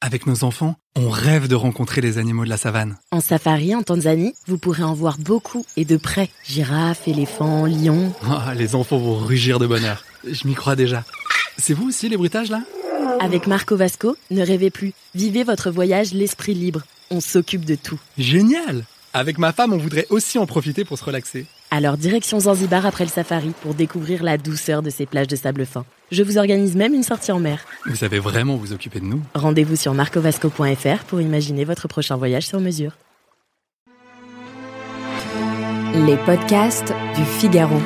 Avec nos enfants, on rêve de rencontrer les animaux de la savane. En safari en Tanzanie, vous pourrez en voir beaucoup et de près. Girafes, éléphants, lions. Oh, les enfants vont rugir de bonheur. Je m'y crois déjà. C'est vous aussi les bruitages là ? Avec Marco Vasco, ne rêvez plus. Vivez votre voyage l'esprit libre. On s'occupe de tout. Génial ! Avec ma femme, on voudrait aussi en profiter pour se relaxer. Alors direction Zanzibar après le safari pour découvrir la douceur de ces plages de sable fin. Je vous organise même une sortie en mer. Vous savez vraiment vous occuper de nous. Rendez-vous sur marcovasco.fr pour imaginer votre prochain voyage sur mesure. Les podcasts du Figaro.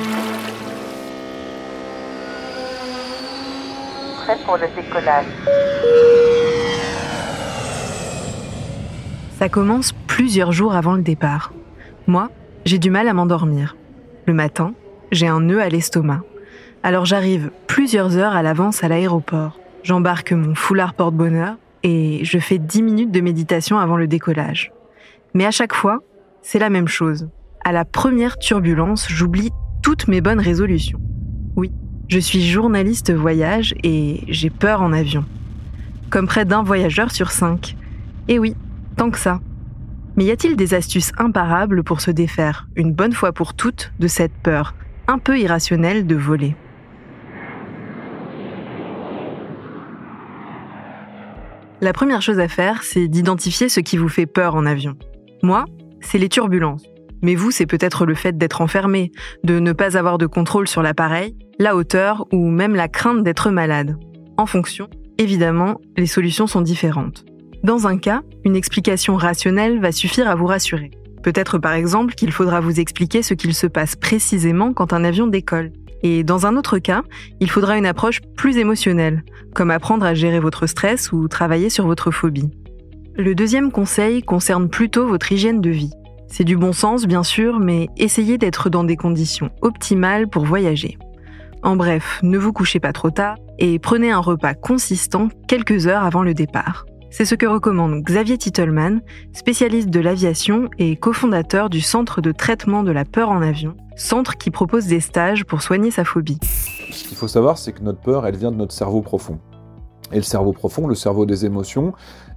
Prêt pour le décollage. Ça commence plusieurs jours avant le départ. Moi, j'ai du mal à m'endormir. Le matin, j'ai un nœud à l'estomac. Alors j'arrive plusieurs heures à l'avance à l'aéroport. J'embarque mon foulard porte-bonheur et je fais 10 minutes de méditation avant le décollage. Mais à chaque fois, c'est la même chose. À la première turbulence, j'oublie toutes mes bonnes résolutions. Oui, je suis journaliste voyage et j'ai peur en avion. Comme près d'un voyageur sur 5. Et oui, tant que ça. Mais y a-t-il des astuces imparables pour se défaire, une bonne fois pour toutes, de cette peur un peu irrationnelle de voler ? La première chose à faire, c'est d'identifier ce qui vous fait peur en avion. Moi, c'est les turbulences. Mais vous, c'est peut-être le fait d'être enfermé, de ne pas avoir de contrôle sur l'appareil, la hauteur ou même la crainte d'être malade. En fonction, évidemment, les solutions sont différentes. Dans un cas, une explication rationnelle va suffire à vous rassurer. Peut-être par exemple qu'il faudra vous expliquer ce qu'il se passe précisément quand un avion décolle. Et dans un autre cas, il faudra une approche plus émotionnelle, comme apprendre à gérer votre stress ou travailler sur votre phobie. Le deuxième conseil concerne plutôt votre hygiène de vie. C'est du bon sens bien sûr, mais essayez d'être dans des conditions optimales pour voyager. En bref, ne vous couchez pas trop tard et prenez un repas consistant quelques heures avant le départ. C'est ce que recommande Xavier Titelman, spécialiste de l'aviation et cofondateur du Centre de traitement de la peur en avion, centre qui propose des stages pour soigner sa phobie. Ce qu'il faut savoir, c'est que notre peur, elle vient de notre cerveau profond. Et le cerveau profond, le cerveau des émotions,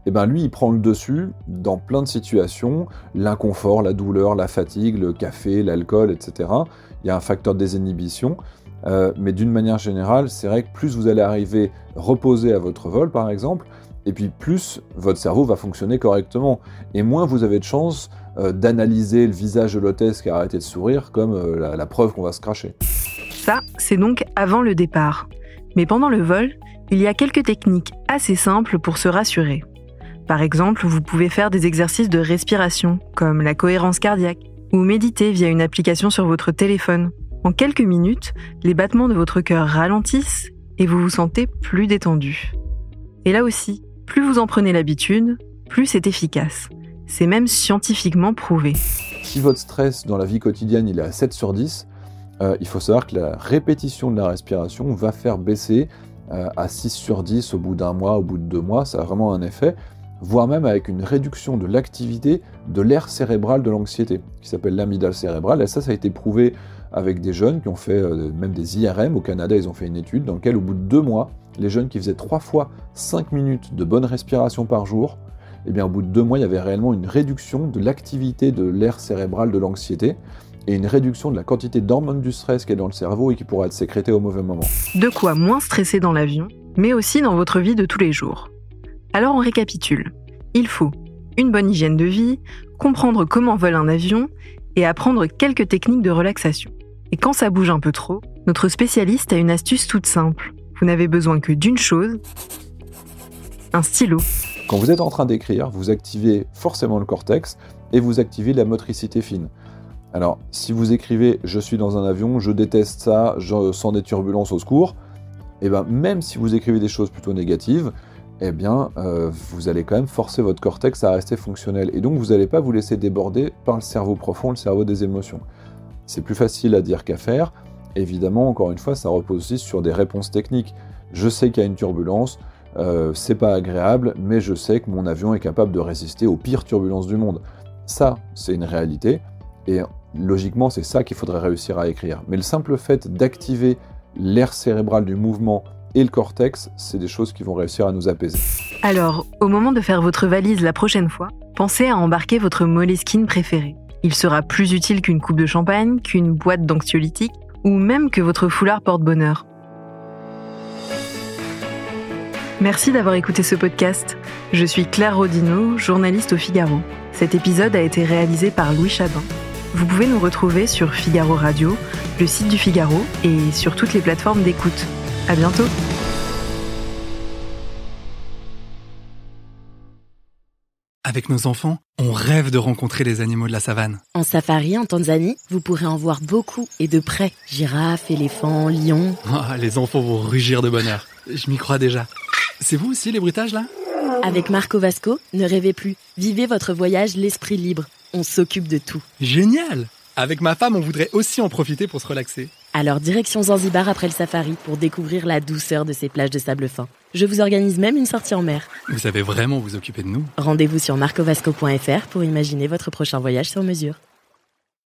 lui, il prend le dessus dans plein de situations, l'inconfort, la douleur, la fatigue, le café, l'alcool, etc. Il y a un facteur de désinhibition. Mais d'une manière générale, c'est vrai que plus vous allez arriver reposé à votre vol, par exemple, et puis plus votre cerveau va fonctionner correctement. Et moins vous avez de chances d'analyser le visage de l'hôtesse qui a arrêté de sourire comme la preuve qu'on va se cracher. Ça, c'est donc avant le départ. Mais pendant le vol, il y a quelques techniques assez simples pour se rassurer. Par exemple, vous pouvez faire des exercices de respiration, comme la cohérence cardiaque, ou méditer via une application sur votre téléphone. En quelques minutes, les battements de votre cœur ralentissent et vous vous sentez plus détendu. Et là aussi, plus vous en prenez l'habitude, plus c'est efficace. C'est même scientifiquement prouvé. Si votre stress dans la vie quotidienne il est à 7 sur 10, il faut savoir que la répétition de la respiration va faire baisser à 6 sur 10 au bout d'un mois, au bout de 2 mois, ça a vraiment un effet, voire même avec une réduction de l'activité de l'aire cérébrale de l'anxiété, qui s'appelle l'amygdale cérébrale. Et ça a été prouvé avec des jeunes qui ont fait même des IRM. Au Canada, ils ont fait une étude dans laquelle, au bout de 2 mois, les jeunes qui faisaient 3 fois 5 minutes de bonne respiration par jour, au bout de 2 mois, il y avait réellement une réduction de l'activité de l'aire cérébrale de l'anxiété et une réduction de la quantité d'hormones du stress qui est dans le cerveau et qui pourra être sécrétée au mauvais moment. De quoi moins stresser dans l'avion, mais aussi dans votre vie de tous les jours. Alors on récapitule. Il faut une bonne hygiène de vie, comprendre comment vole un avion et apprendre quelques techniques de relaxation. Et quand ça bouge un peu trop, notre spécialiste a une astuce toute simple. Vous n'avez besoin que d'une chose, un stylo. Quand vous êtes en train d'écrire, vous activez forcément le cortex et vous activez la motricité fine. Alors, si vous écrivez « je suis dans un avion, je déteste ça, je sens des turbulences au secours », même si vous écrivez des choses plutôt négatives, vous allez quand même forcer votre cortex à rester fonctionnel. Et donc, vous n'allez pas vous laisser déborder par le cerveau profond, le cerveau des émotions. C'est plus facile à dire qu'à faire. Évidemment, encore une fois, ça repose aussi sur des réponses techniques. Je sais qu'il y a une turbulence, c'est pas agréable, mais je sais que mon avion est capable de résister aux pires turbulences du monde. Ça, c'est une réalité, et logiquement, c'est ça qu'il faudrait réussir à écrire. Mais le simple fait d'activer l'aire cérébrale du mouvement et le cortex, c'est des choses qui vont réussir à nous apaiser. Alors, au moment de faire votre valise la prochaine fois, pensez à embarquer votre Moleskine préféré. Il sera plus utile qu'une coupe de champagne, qu'une boîte d'anxiolytiques ou même que votre foulard porte-bonheur. Merci d'avoir écouté ce podcast. Je suis Claire Rodino, journaliste au Figaro. Cet épisode a été réalisé par Louis Chabin. Vous pouvez nous retrouver sur Figaro Radio, le site du Figaro et sur toutes les plateformes d'écoute. À bientôt. Avec nos enfants, on rêve de rencontrer les animaux de la savane. En safari en Tanzanie, vous pourrez en voir beaucoup et de près. Girafes, éléphants, lions. Les enfants vont rugir de bonheur. Je m'y crois déjà. C'est vous aussi les bruitages là ? Avec Marco Vasco, ne rêvez plus. Vivez votre voyage l'esprit libre. On s'occupe de tout. Génial ! Avec ma femme, on voudrait aussi en profiter pour se relaxer. Alors direction Zanzibar après le safari pour découvrir la douceur de ces plages de sable fin. Je vous organise même une sortie en mer. Vous savez vraiment vous occuper de nous ? Rendez-vous sur marcovasco.fr pour imaginer votre prochain voyage sur mesure.